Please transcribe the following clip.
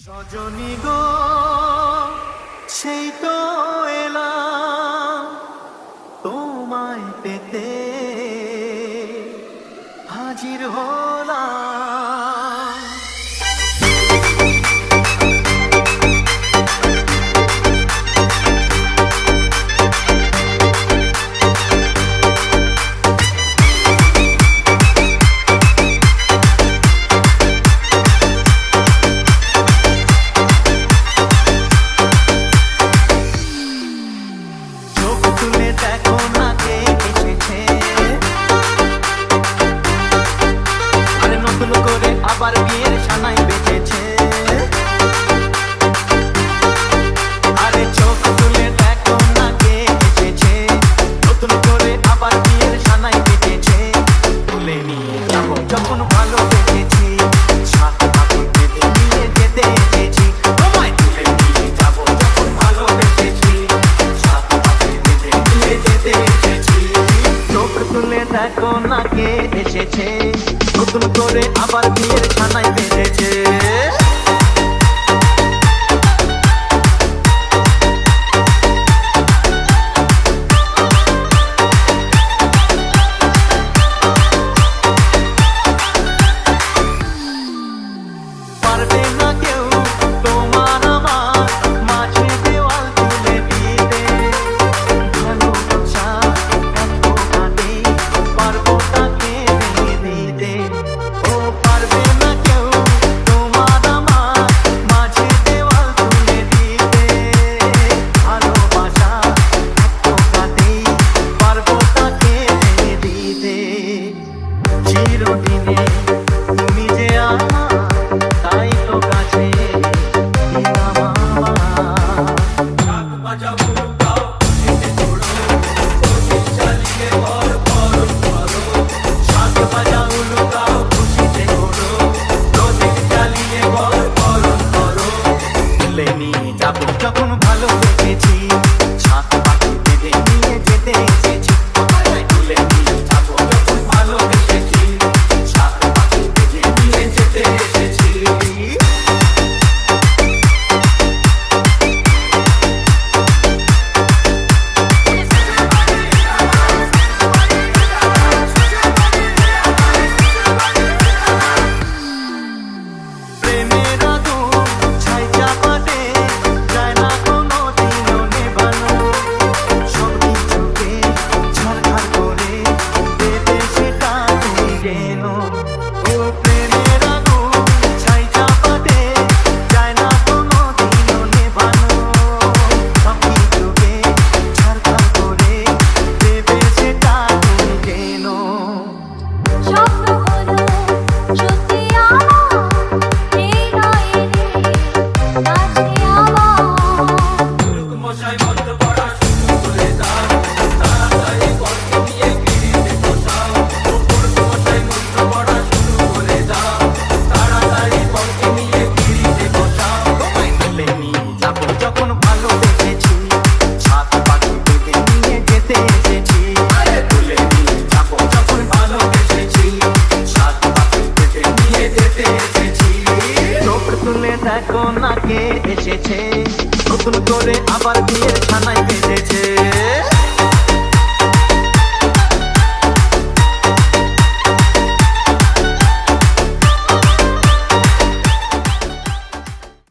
সজনী গো সেই তো এলাম তোমায় পেতে হাজির হলাম। দেখো না কে এসেছে, আরে নতুন করে আবার বিয়ের সানাই বেজেছে। আরে চোখ তুলে দেখো না কে এসেছে, নতুন করে আবার বিয়ের সানাই বেজেছে। তুলে নিয়ে যাবো যখন ভালো বেজেছি, সাত পাখি বেঁধে নিয়ে যেতে এসেছি। তোমায় তুলে নিয়ে যাবো যখন ভালো বেজেছি, সাত পাখি বেঁধে নিয়ে যেতে এসেছি। চোখ তুলে দেখো না কে এসেছে, নতুন করে আবার বিয়ের ছানাই বেঁধেছে। পারবে না কেউ তোমার আমার মাঝে দেওয়াল তুলে দিতে, ভালোবাসা এত কাটে পারবো তাকে ভেঙে দিতে। ও পারবে না কেউ তোমার আমার মাঝে দেওয়াল তুলে দিতে, ভালোবাসা এত কাটে পারবো তাকে ভেঙে দিতে। চিরদিনে তুমি যে আমার, তাই তো কাছে দিলাম যাবো যখন ভালো বেঁচেছি, সাত পাখি বেঁধে নিয়ে যেতে এসেছি। তুলে নিয়ে যাবো যখন ভালো বেঁচেছি, সাত পাখি বেঁধে নিয়ে যেতে এসেছি। প্রেমের আগুন ছাই চাপাতে যায় না কোনো দিনও নেভানো, সব কিছুকে ছারখার করে দেবে সেটা তুমি যেন। ও প্রেমের আগুন ছাই চাপাতে যায় না কোনো দিনও নেভানো, সব কিছুকে ছারখার করে দেবে সেটা তুমি যেন। স্বপ্নগুলো সত্যি আমার, এই নয় রে কাছে আমার। মশাই বন্ধ করা শুরু করে দাও, তাড়াতাড়ি গল্প নিয়ে গিরিতে বসাও। মশাই বন্ধ করা শুরু করে দাও, তাড়াতাড়ি গল্প নিয়ে গিরিতে বসাও। তোমায় তুলে নিয়ে যাবো যখন ভালো বেঁচেছি, সাত পাখি বেঁধে নিয়ে যেতে এসেছি। তুলে নিয়ে যাবো যখন ভালো বেঁচেছি, সাত পাখি বেঁধে নিয়ে যেতে এসেছি। চোখ তুলে দেখো না কে এসেছে, নতুন করে আবার বিয়ের ছানাই বেঁধেছে।